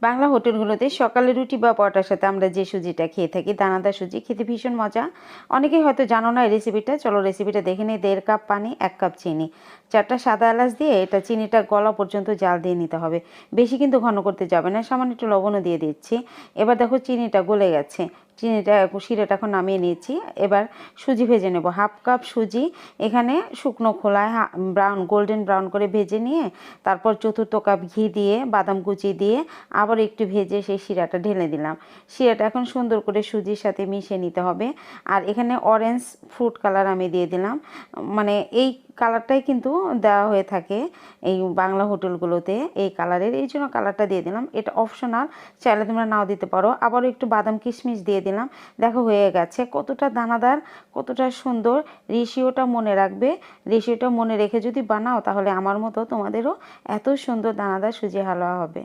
বাংলা হোটেলগুলোতে সকালে রুটি বা পরোটার সাথে আমরা যে সুজিটা খেয়ে থাকি, দানাদার সুজি, খেতে ভীষণ মজা। অনেকেই হয়তো জানো না এই রেসিপিটা। চলো রেসিপিটা দেখে নিই। 1.5 কাপ পানি, 1 কাপ চিনি, 4টা সাদা এলাচ দিয়ে এটা চিনিটা গলা পর্যন্ত জাল দিয়ে নিতে হবে। বেশি কিন্তু ঘন করতে যাবে না, সামান্য একটু লবণও দিয়ে দিচ্ছি। এবার দেখো চিনিটা গলে গেছে, শিরাটা এখন নামিয়ে নিয়েছি। এবার সুজি ভেজে নেব। 1/2 কাপ সুজি এখানে শুকনো খোলায় গোল্ডেন ব্রাউন করে ভেজে নিয়ে তারপর 1/4 কাপ ঘি দিয়ে বাদাম কুচি দিয়ে আবার একটু ভেজে সেই শিরাটা ঢেলে দিলাম। শিরাটা এখন সুন্দর করে সুজির সাথে মিশিয়ে নিতে হবে। আর এখানে অরেঞ্জ ফ্রুট কালার আমি দিয়ে দিলাম, মানে এই কালারটাই কিন্তু দেওয়া হয়ে থাকে এই বাংলা হোটেলগুলোতে, এই কালারের, এই জন্য কালারটা দিয়ে দিলাম। এটা অপশনাল, চাইলে তোমরা নাও দিতে পারো। আবারও একটু বাদাম কিশমিশ দিয়ে দিলাম। দেখো হয়ে গেছে, কতটা দানাদার, কতটা সুন্দর। রেশিওটা মনে রাখবে, রেশিওটা মনে রেখে যদি বানাও তাহলে আমার মতো তোমাদেরও এত সুন্দর দানাদার সুজি হালুয়া হবে।